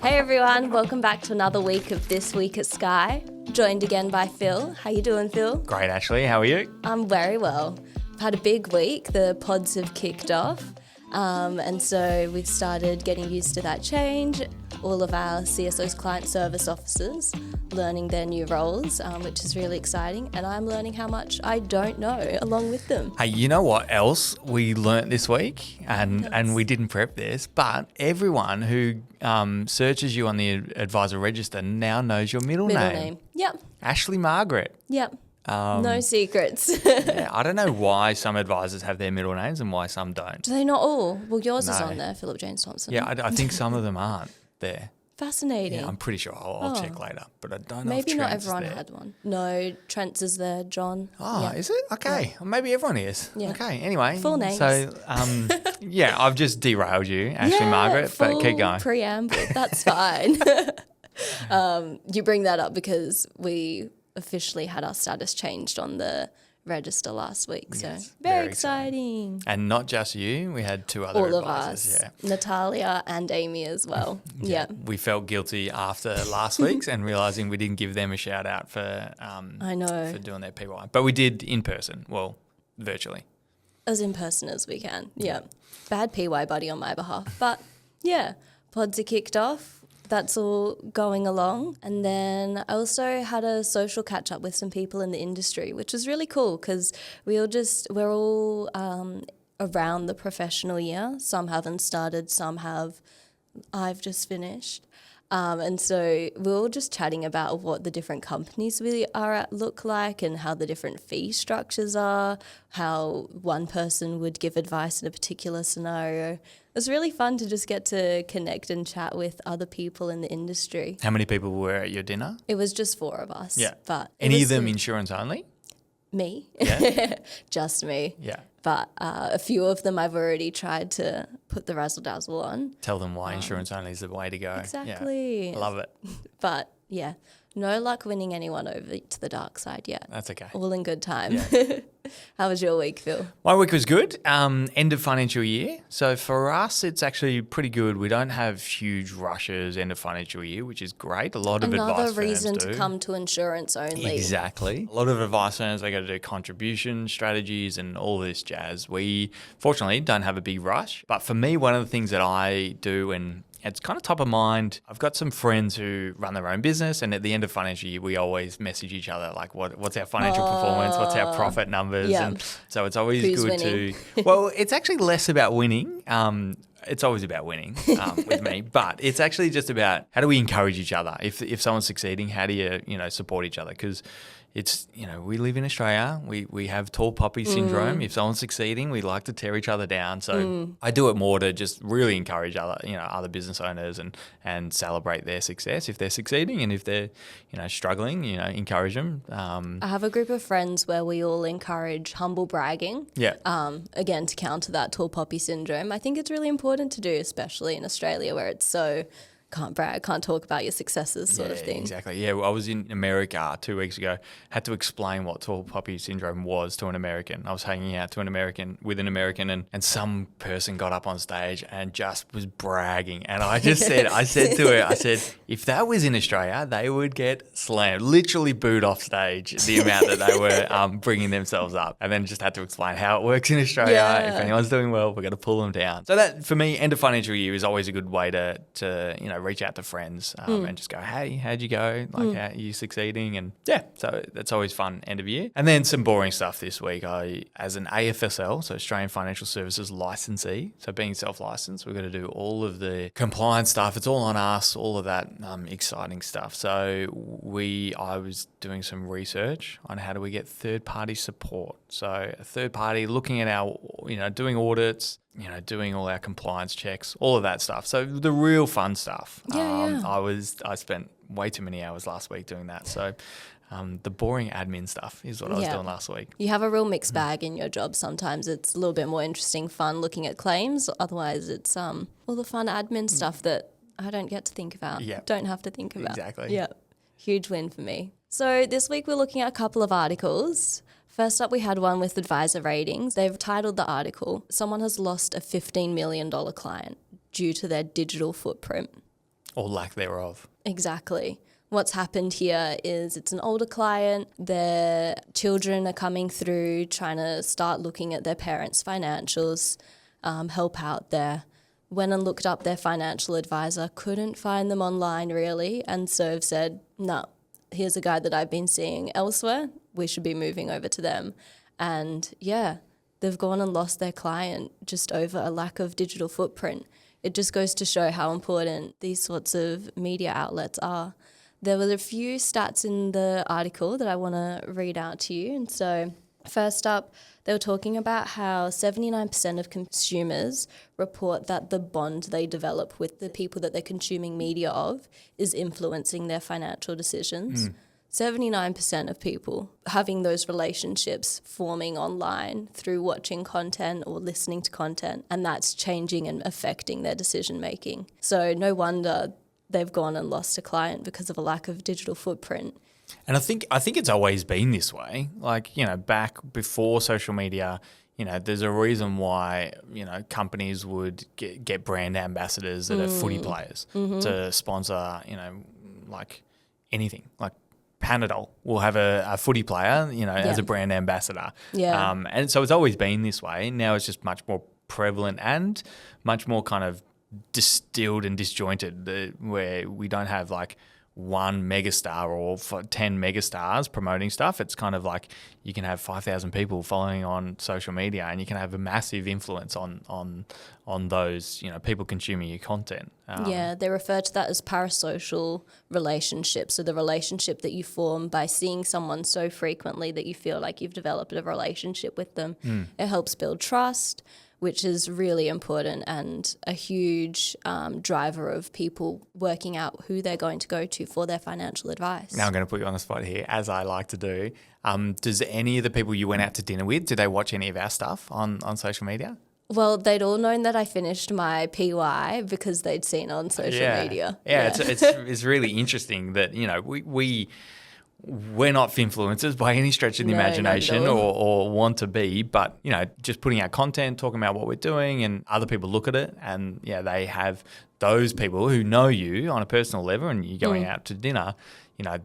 Hey everyone, welcome back to another week of This Week at Skye. Joined again by Phil. How you doing, Phil? Great, Ashley. How are you? I'm very well. I've had a big week. The pods have kicked off. And so we've started getting used to that change. All of our CSOs, client service officers, learning their new roles, which is really exciting. And I'm learning how much I don't know along with them. Hey, you know what else we learnt this week? And we didn't prep this, but everyone who searches you on the advisor register now knows your middle name. Yep. Ashley Margaret. Yep. No secrets. Yeah, I don't know why some advisors have their middle names and why some don't. Do they not all? Well, yours is No. on there, Philip James Thompson. Yeah, I think some of them aren't there. Fascinating. Yeah, I'm pretty sure. I'll check later, but I don't know Maybe if not Trent's everyone there. had one. No, Trent's is there, John. Oh, Yeah. is it? Okay. Well, maybe everyone is. Yeah. Okay. Anyway. Full names. So, yeah, I've just derailed you, Ashley Margaret, but keep full going. Preamble. That's fine. You bring that up because we officially had our status changed on the register last week. So Yes, very very exciting. And not just you, we had two other All of advisors. us. Yeah. Natalia and Amy as well. Yeah. We felt guilty after last week's and realising we didn't give them a shout out for I know. for doing their PY. But we did in person, well, virtually. As in person as we can. Yeah. Bad PY buddy on my behalf. But yeah, pods are kicked off. That's all going along. And then I also had a social catch up with some people in the industry, which was really cool because we're all around the professional year. Some haven't started, some have. I've just finished. And so we're all just chatting about what the different companies we are at look like and how the different fee structures are, how one person would give advice in a particular scenario. It was really fun to just get to connect and chat with other people in the industry. How many people were at your dinner? It was just 4 of us. Yeah. But it Any was of them good. insurance only? Me. Yeah. Just me. Yeah. But a few of them I've already tried to put the razzle-dazzle on. Tell them why insurance only is the way to go. Exactly. Yeah. I love it. But yeah, no luck winning anyone over to the dark side yet. That's okay. All in good time. How was your week, Phil? My week was good. End of financial year. So for us, it's actually pretty good. We don't have huge rushes end of financial year, which is great. A lot of advice Another firms reason do. to come to insurance only. Exactly. A lot of advice firms, they got to do contribution strategies and all this jazz. We, fortunately, don't have a big rush. But for me, one of the things that I do, and it's kind of top of mind, I've got some friends who run their own business, and at the end of financial year, we always message each other, like, what's our financial performance? What's our profit numbers? Yeah. And so it's always Who's good winning? to... Well, it's actually less about winning. It's always about winning with me, but it's actually just about how do we encourage each other? If someone's succeeding, how do you support each other? Because it's, we live in Australia. We have tall poppy syndrome. If someone's succeeding, we like to tear each other down. So I do it more to just really encourage other business owners and celebrate their success if they're succeeding, and if they're struggling, encourage them. I have a group of friends where we all encourage humble bragging. Yeah. Again, to counter that tall poppy syndrome. I think it's really important to do, especially in Australia where it's so can't brag, can't talk about your successes sort of thing. Exactly. Yeah, well, I was in America 2 weeks ago, had to explain what tall poppy syndrome was to an American. I was hanging out with an American and some person got up on stage and just was bragging. And I just said, to her, if that was in Australia, they would get slammed, literally booed off stage, the amount that they were bringing themselves up. And then just had to explain how it works in Australia. Yeah. If anyone's doing well, we're going to pull them down. So that, for me, end of financial year is always a good way to reach out to friends and just go, hey, how'd you go? Like, how are you succeeding? And yeah, so that's always fun end of year. And then some boring stuff this week. As an AFSL, so Australian Financial Services licensee, so being self-licensed, we've got to do all of the compliance stuff. It's all on us, all of that exciting stuff. So I was doing some research on how do we get third-party support. So a third party looking at our, doing audits, doing all our compliance checks, all of that stuff. So the real fun stuff. Yeah. I spent way too many hours last week doing that. So the boring admin stuff is what I was doing last week. You have a real mixed bag in your job. Sometimes it's a little bit more interesting, fun looking at claims. Otherwise it's all the fun admin stuff that I don't get to think about. Yeah. Don't have to think about. Exactly. Yeah. Huge win for me. So this week we're looking at a couple of articles. First up, we had one with Advisor Ratings. They've titled the article, "Someone has lost a $15 million client due to their digital footprint." Or lack thereof. Exactly. What's happened here is it's an older client, their children are coming through trying to start looking at their parents' financials, help out there. Went and looked up their financial advisor, couldn't find them online really, and so have said, no, here's a guy that I've been seeing elsewhere, we should be moving over to them. And yeah, they've gone and lost their client just over a lack of digital footprint. It just goes to show how important these sorts of media outlets are. There were a few stats in the article that I want to read out to you. And so first up, they were talking about how 79% of consumers report that the bond they develop with the people that they're consuming media of is influencing their financial decisions. 79% of people having those relationships forming online through watching content or listening to content, and that's changing and affecting their decision making. So no wonder they've gone and lost a client because of a lack of digital footprint. And I think it's always been this way. Like, back before social media, there's a reason why, companies would get brand ambassadors that are footy players to sponsor, like anything. Like Panadol will have a footy player, as a brand ambassador. Yeah. And so it's always been this way. Now it's just much more prevalent and much more kind of distilled and disjointed, where we don't have like one megastar or 10 megastars promoting stuff. It's kind of like you can have 5,000 people following on social media, and you can have a massive influence on those people consuming your content. They refer to that as parasocial relationships. So the relationship that you form by seeing someone so frequently that you feel like you've developed a relationship with them. It helps build trust, which is really important and a huge driver of people working out who they're going to go to for their financial advice. Now I'm going to put you on the spot here, as I like to do. Does any of the people you went out to dinner with, did they watch any of our stuff on social media? Well, they'd all known that I finished my PY because they'd seen it on social media. Yeah. It's really interesting that, we're not influencers by any stretch of the imagination or want to be, but, just putting out content, talking about what we're doing, and other people look at it and, they have those people who know you on a personal level, and you're going out to dinner,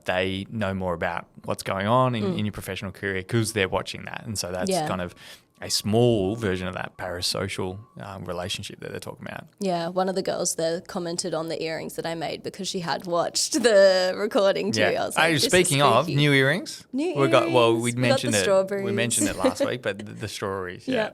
they know more about what's going on in your professional career because they're watching that. And so that's kind of a small version of that parasocial relationship that they're talking about. Yeah, one of the girls there commented on the earrings that I made because she had watched the recording too. I was like, speaking of new earrings, we mentioned it. We mentioned it last week, but the strawberries. Yeah.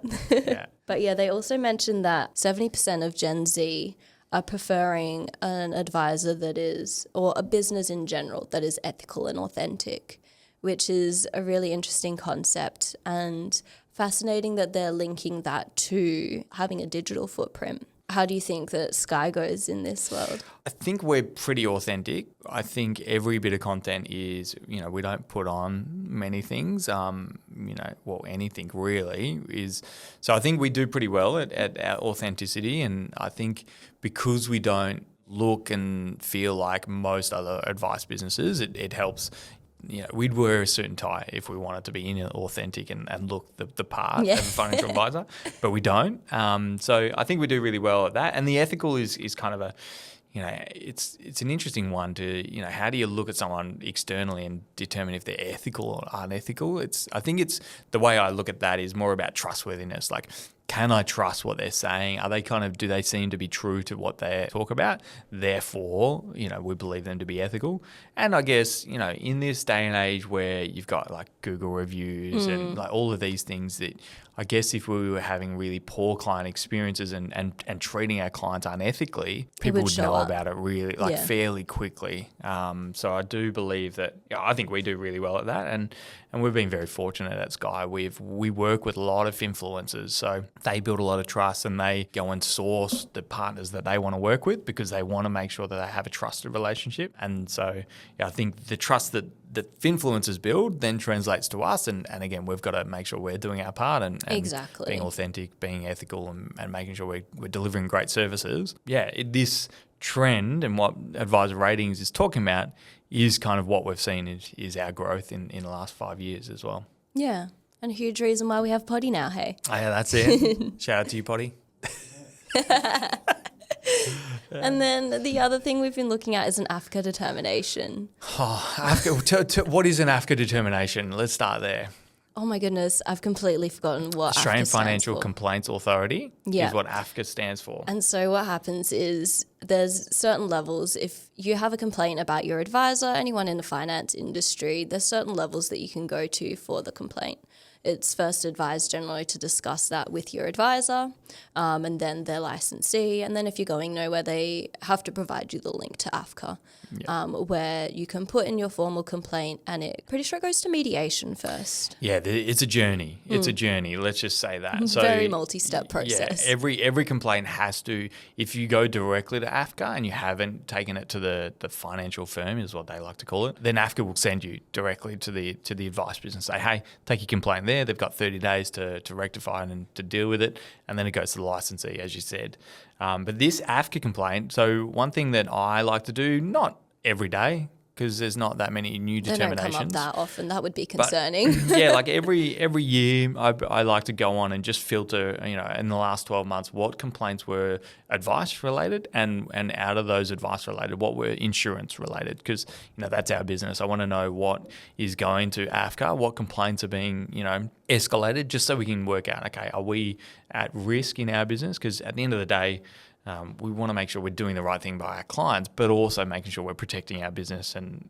But they also mentioned that 70% of Gen Z are preferring an advisor that is, or a business in general, that is ethical and authentic, which is a really interesting concept and fascinating that they're linking that to having a digital footprint. How do you think that Skye goes in this world? I think we're pretty authentic. I think every bit of content is, we don't put on many things, anything really is. So I think we do pretty well at our authenticity. And I think because we don't look and feel like most other advice businesses, it helps. We'd wear a suit and tie if we wanted to be authentic and look the part of a financial advisor, but we don't. So I think we do really well at that. And the ethical is kind of a, it's an interesting one to, how do you look at someone externally and determine if they're ethical or unethical? I think it's the way I look at that is more about trustworthiness. Like, can I trust what they're saying? Do they seem to be true to what they talk about? Therefore, we believe them to be ethical. And I guess, in this day and age where you've got like Google reviews and like all of these things that I guess if we were having really poor client experiences and treating our clients unethically, people would know about it really fairly quickly. So I do believe that, I think we do really well at that. And we've been very fortunate at Skye. We work with a lot of influencers. So they build a lot of trust and they go and source the partners that they want to work with because they want to make sure that they have a trusted relationship. And so I think the trust that influencers build then translates to us. And again, we've got to make sure we're doing our part and exactly. being authentic, being ethical and making sure we're delivering great services. This trend and what Advisor Ratings is talking about is kind of what we've seen is our growth in the last 5 years as well. Yeah. And a huge reason why we have Poddy now, hey? Oh, yeah, that's it. Shout out to you, Poddy. And then the other thing we've been looking at is an AFCA determination. Oh, AFCA, what is an AFCA determination? Let's start there. Oh my goodness, I've completely forgotten what Australian AFCA stands Financial for. Complaints Authority Yeah. is what AFCA stands for. And so what happens is there's certain levels. If you have a complaint about your advisor, anyone in the finance industry, there's certain levels that you can go to for the complaint. It's first advised generally to discuss that with your advisor, and then their licensee. And then if you're going nowhere, they have to provide you the link to AFCA, where you can put in your formal complaint, and pretty sure it goes to mediation first. Yeah, it's a journey. It's a journey. Let's just say that. So Very multi-step process. Yeah, every complaint has to, if you go directly to AFCA and you haven't taken it to the financial firm, is what they like to call it, then AFCA will send you directly to the advice business and say, hey, take your complaint there. They've got 30 days to rectify it and to deal with it. And then it goes to the licensee, as you said. But this AFCA complaint, so one thing that I like to do, not every day, because there's not that many new determinations. They don't come up that often. That would be concerning. But, yeah, like every year, I like to go on and just filter, in the last 12 months, what complaints were advice related, and out of those advice related, what were insurance related, because that's our business. I want to know what is going to AFCA, what complaints are being escalated, just so we can work out, okay, are we at risk in our business? Because at the end of the day, we want to make sure we're doing the right thing by our clients, but also making sure we're protecting our business and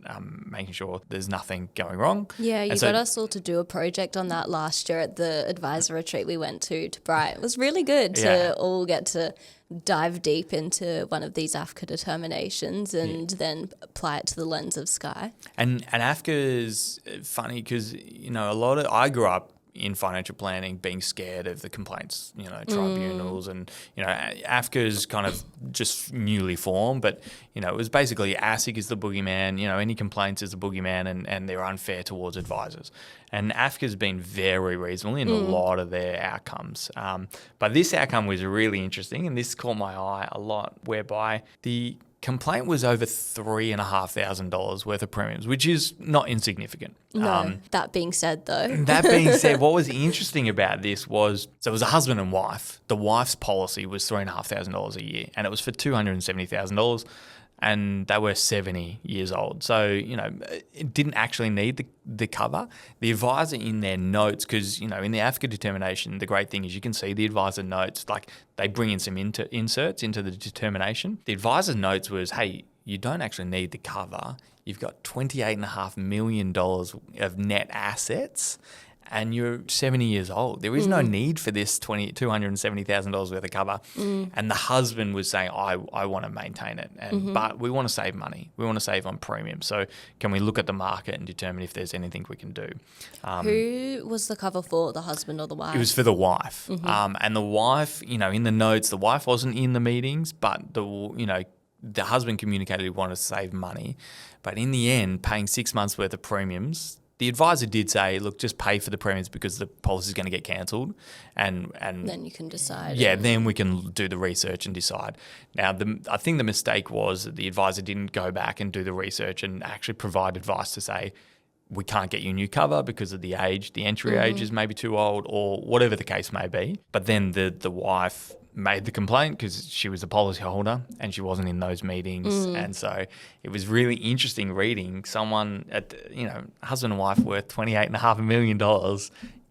making sure there's nothing going wrong. Yeah, you got us all to do a project on that last year at the advisor retreat we went to Bright. It was really good to all get to dive deep into one of these AFCA determinations and then apply it to the lens of Skye. And AFCA is funny because, I grew up in financial planning being scared of the complaints, tribunals and, AFCA is kind of just newly formed, but, it was basically ASIC is the boogeyman, any complaints is the boogeyman and they're unfair towards advisors. And AFCA has been very reasonable in a lot of their outcomes. But this outcome was really interesting, and this caught my eye a lot, whereby the complaint was over $3,500 worth of premiums, which is not insignificant. No, that being said, though. That being said, what was interesting about this was, so it was a husband and wife. The wife's policy was $3,500 a year, and it was for $270,000. And they were 70 years old. So, it didn't actually need the cover. The advisor in their notes, because, in the AFCA determination, the great thing is you can see the advisor notes, like they bring in some inserts into the determination. The advisor's notes was, hey, you don't actually need the cover. You've got $28.5 million of net assets, and you're 70 years old. There is no need for this $270,000 worth of cover. And the husband was saying, I want to maintain it, but we want to save money. We want to save on premium. So can we look at the market and determine if there's anything we can do? Who was the cover for, the husband or the wife? It was for the wife. And the wife, in the notes, the wife wasn't in the meetings, but the husband communicated he wanted to save money. But in the end, paying 6 months worth of premiums, the advisor did say, look, just pay for the premiums because the policy is going to get cancelled. And then you can decide. Yeah, then we can do the research and decide. Now, I think the mistake was that the advisor didn't go back and do the research and actually provide advice to say, we can't get you new cover because of the age, the entry age is maybe too old, or whatever the case may be. But then the wife made the complaint because she was a policy holder and she wasn't in those meetings. And so it was really interesting reading someone husband and wife worth $28.5 million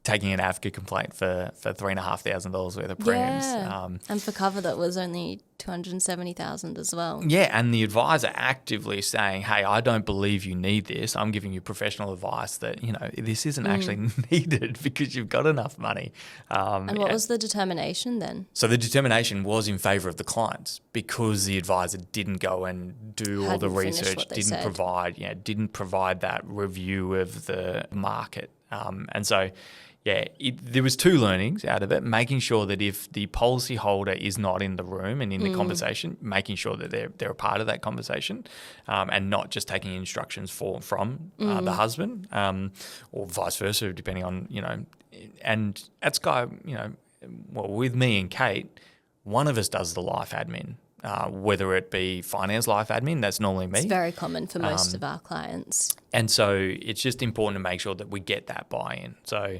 taking an AFCA complaint for $3,500 worth of premiums. Yeah. And for cover that was only $270,000 as well. Yeah, and the advisor actively saying, hey, I don't believe you need this. I'm giving you professional advice that, this isn't actually needed because you've got enough money. And what was the determination then? So the determination was in favour of the clients because the advisor didn't go and do all the research, didn't provide that review of the market. And so, there was two learnings out of it, making sure that if the policyholder is not in the room and in the conversation, making sure that they're a part of that conversation and not just taking instructions from the husband or vice versa, depending on, and at Skye, with me and Kate, one of us does the life admin. Whether it be finance life admin, that's normally me. It's very common for most of our clients. And so it's just important to make sure that we get that buy-in. So,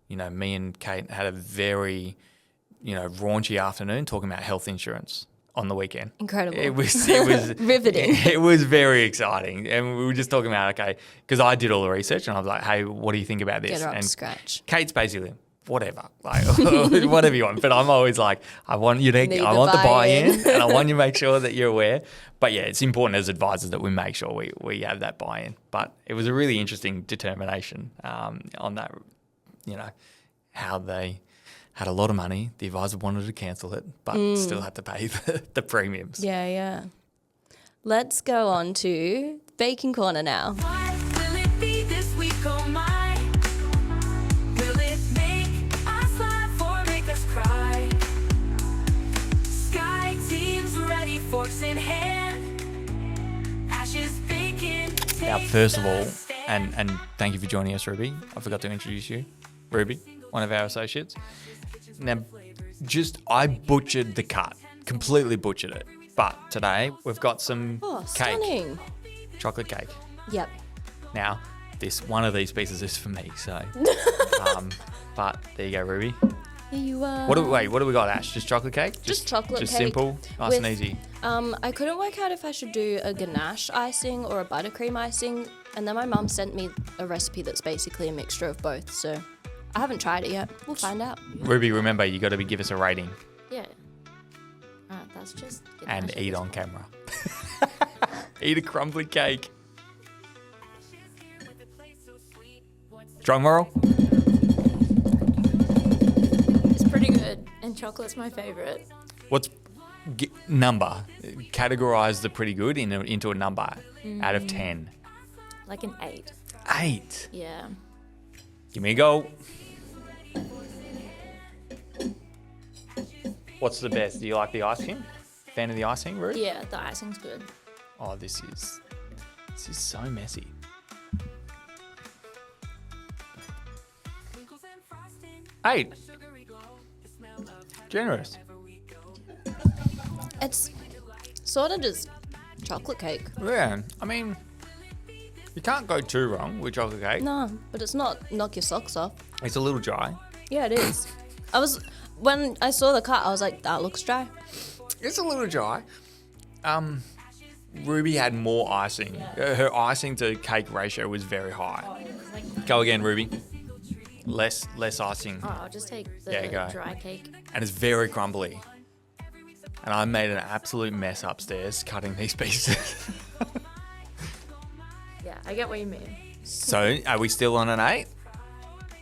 me and Kate had a very, raunchy afternoon talking about health insurance. on the weekend. Incredible. It was Riveting. It was very exciting. And we were just talking about, okay, because I did all the research and I was like, hey, what do you think about this? Get her up and to scratch. Kate's basically, whatever, like whatever you want. But I'm always like, I want the buy-in and I want you to make sure that you're aware. But yeah, it's important as advisors that we make sure we have that buy-in. But it was a really interesting determination on that, how they had a lot of money. The advisor wanted to cancel it, but still had to pay the premiums. Yeah. Let's go on to Baking Corner now. What will it be this week, oh my? Will it make us laugh or make us cry? Skye team's ready, forks in hand. Ashes baking. Now, first of all, and thank you for joining us, Ruby. I forgot to introduce you. Ruby, one of our associates. Now, I butchered the cut, completely butchered it. But today we've got some cake, Stunning. chocolate cake. Yep. Now, one of these pieces is for me, so. But there you go, Ruby. Here you are. What do we got, Ash? Just chocolate cake? Just chocolate just cake. Simple, nice and easy. I couldn't work out if I should do a ganache icing or a buttercream icing, and then my mum sent me a recipe that's basically a mixture of both, so I haven't tried it yet. We'll find out. Ruby, remember, you got to give us a rating Yeah. That's just... and eat on camera. Eat a crumbly cake. Drum roll. It's pretty good, and chocolate's my favourite. What's number? Categorize the pretty good into a number out of 10. Like an 8. 8. Yeah. Give me a go. What's the best? Do you like the icing? Fan of the icing, Ruth? Yeah, the icing's good. Oh, this is so messy. Eight. Generous. It's sort of just chocolate cake. Yeah, I mean, you can't go too wrong with chocolate cake. No, but it's not knock your socks off. It's a little dry. Yeah, it is. When I saw the cut, I was like, that looks dry. It's a little dry. Ruby had more icing. Her icing to cake ratio was very high. Go again, Ruby. Less icing. Oh, I'll just take the go. dry cake. And it's very crumbly. And I made an absolute mess upstairs cutting these pieces. Yeah, I get what you mean. So, are we still on an 8?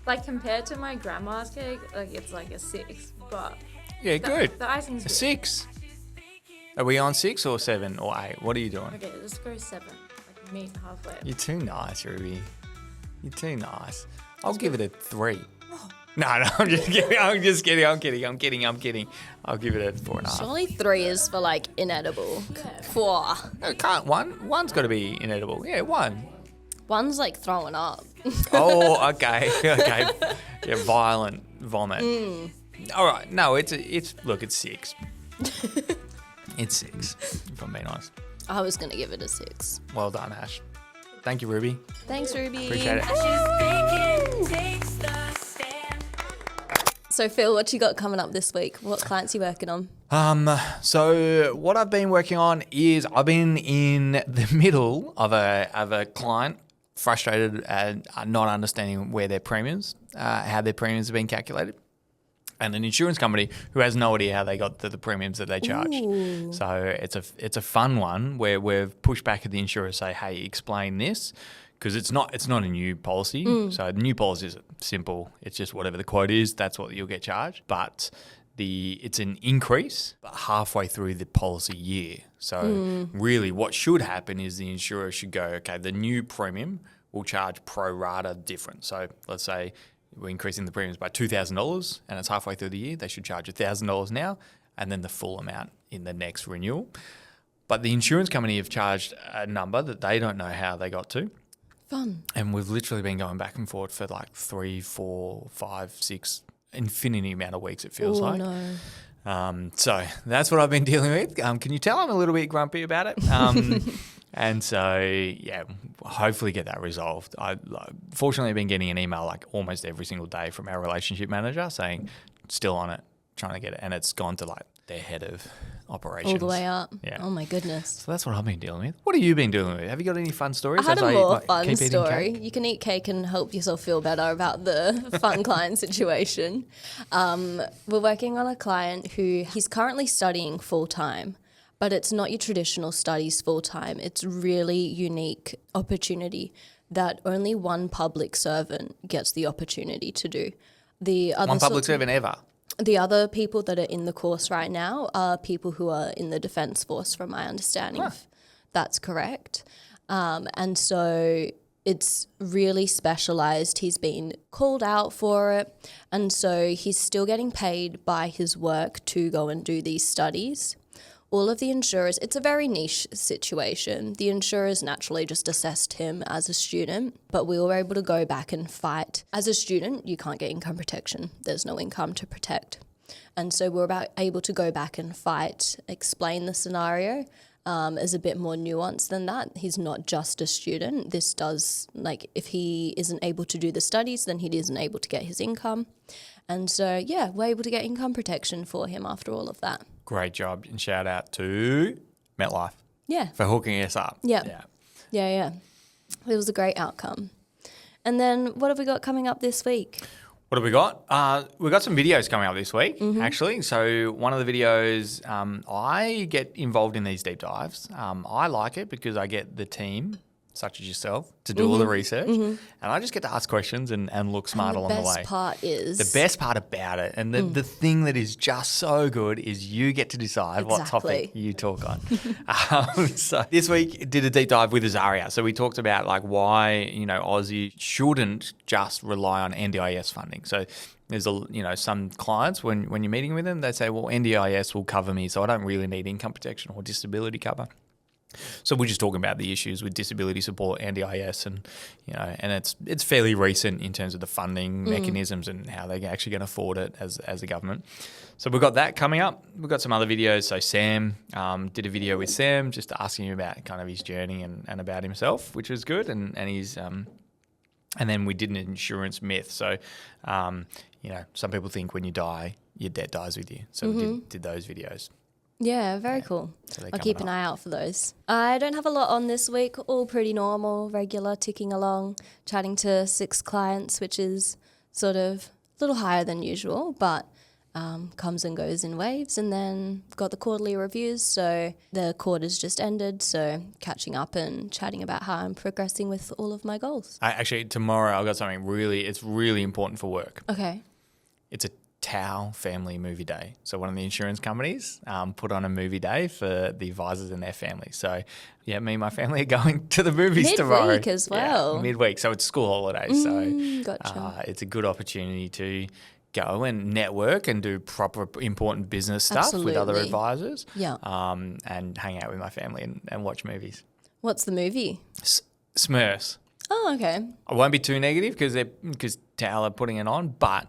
Like, compared to my grandma's cake, like, it's like a 6, but... Yeah, good. The icing's A good. 6. Are we on 6 or 7 or 8? What are you doing? Okay, let's go 7. Like, meet halfway. You're too nice, Ruby. You're too nice. I'll give it a 3. No, I'm just kidding. I'm kidding. I'll give it a 4.5. Surely 3 is for like inedible. 4. No, can't. One's got to be inedible. Yeah, 1. 1's like throwing up. Oh, okay. Yeah, violent vomit. All right. No, it's 6. It's 6, if I'm being honest. I was going to give it a 6. Well done, Ash. Thank you, Ruby. Thanks, Ruby. Appreciate it. Ashes baking takes the stand. So, Phil, what you got coming up this week? What clients you working on? So what I've been working on is I've been in the middle of a client frustrated and not understanding where their premiums, how their premiums have been calculated, and an insurance company who has no idea how they got the premiums that they charge. Ooh. So it's a fun one where we've pushed back at the insurer, say, hey, explain this. Because it's not a new policy. So the new policy is simple. It's just whatever the quote is, that's what you'll get charged. But it's an increase but halfway through the policy year. So really what should happen is the insurer should go, okay, the new premium will charge pro rata different. So let's say we're increasing the premiums by $2,000 and it's halfway through the year, they should charge $1,000 now and then the full amount in the next renewal. But the insurance company have charged a number that they don't know how they got to. Fun. And we've literally been going back and forth for like 3, 4, 5, 6, infinity amount of weeks it feels like. No. So that's what I've been dealing with. Can you tell I'm a little bit grumpy about it? And so, yeah, hopefully get that resolved. Fortunately, I've been getting an email like almost every single day from our relationship manager saying, still on it, trying to get it. And it's gone to like their head of operations. All the way up. Yeah. Oh my goodness. So that's what I've been dealing with. What have you been dealing with? Have you got any fun stories? I had as a more fun keep eating story. cake? You can eat cake and help yourself feel better about the fun client situation. We're working on a client who he's currently studying full time, but it's not your traditional studies full time. It's really unique opportunity that only one public servant gets the opportunity to do. The other One public sorts of- servant ever. The other people that are in the course right now are people who are in the Defence Force, from my understanding, if that's correct. And so it's really specialised. He's been called out for it. And so he's still getting paid by his work to go and do these studies. All of the insurers, it's a very niche situation. The insurers naturally just assessed him as a student, but we were able to go back and fight. As a student, you can't get income protection. There's no income to protect. And so we're able to go back and fight, explain the scenario as a bit more nuanced than that. He's not just a student. This does, like, if he isn't able to do the studies, then he isn't able to get his income. And so, yeah, we're able to get income protection for him after all of that. Great job. And shout out to MetLife Yeah. for hooking us up. Yeah. Yeah. It was a great outcome. And then what have we got coming up this week? What have we got? We've got some videos coming up this week, Mm-hmm. actually. So one of the videos, I get involved in these deep dives. I like it because I get the team, such as yourself, to do all the research. And I just get to ask questions and look smart along the way. The best part is... The best part about it, and the thing that is just so good, is you get to decide what topic you talk on. So this week did a deep dive with Azaria. So we talked about like why Aussie shouldn't just rely on NDIS funding. So there's some clients when you're meeting with them, they say, well, NDIS will cover me, so I don't really need income protection or disability cover. So we're just talking about the issues with disability support, NDIS, and and it's fairly recent in terms of the funding mechanisms and how they're actually going to afford it as a government. So we've got that coming up. We've got some other videos. So Sam did a video with Sam just asking him about kind of his journey and about himself, which was good, and he's and then we did an insurance myth. So some people think when you die, your debt dies with you. So we did those videos. Yeah, very cool. So I'll keep an eye out for those. I don't have a lot on this week, all pretty normal, regular, ticking along, chatting to 6 clients, which is sort of a little higher than usual, but comes and goes in waves. And then got the quarterly reviews, so the quarter's just ended, so catching up and chatting about how I'm progressing with all of my goals. Actually, tomorrow I've got something it's really important for work. Okay. It's a Tau family movie day. So one of the insurance companies put on a movie day for the advisors and their families. So yeah, me and my family are going to the movies tomorrow. Midweek as well. Yeah, midweek. So it's school holidays. Gotcha. It's a good opportunity to go and network and do proper important business stuff with other Absolutely. advisors. Yeah. And hang out with my family and watch movies. What's the movie? Smurfs. Oh, okay. I won't be too negative because Tau are putting it on, but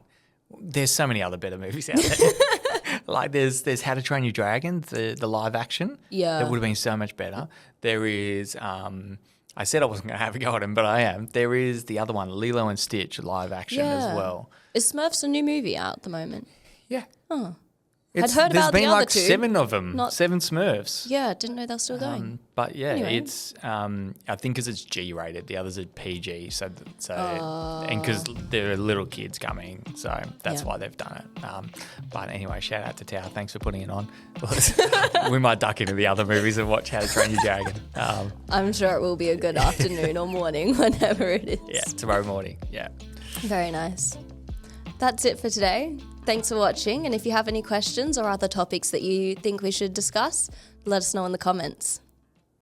there's so many other better movies out there. Like there's How to Train Your Dragon, the live action. Yeah. That would have been so much better. There is, I said I wasn't going to have a go at him, but I am. There is the other one, Lilo and Stitch, live action as well. Is Smurfs a new movie out at the moment? Yeah. Oh. It's, I'd heard there's about been the other like two. 7 of them, Not- 7 Smurfs. Yeah, didn't know they were still going. But yeah, Anyway. it's I think because it's G rated, the others are PG. So and because there are little kids coming, so that's Yeah. why they've done it. But anyway, shout out to Tao. Thanks for putting it on. We might duck into the other movies and watch How to Train Your Dragon. I'm sure it will be a good afternoon or morning, whenever it is. Yeah, tomorrow morning. Yeah. Very nice. That's it for today. Thanks for watching, and if you have any questions or other topics that you think we should discuss, let us know in the comments.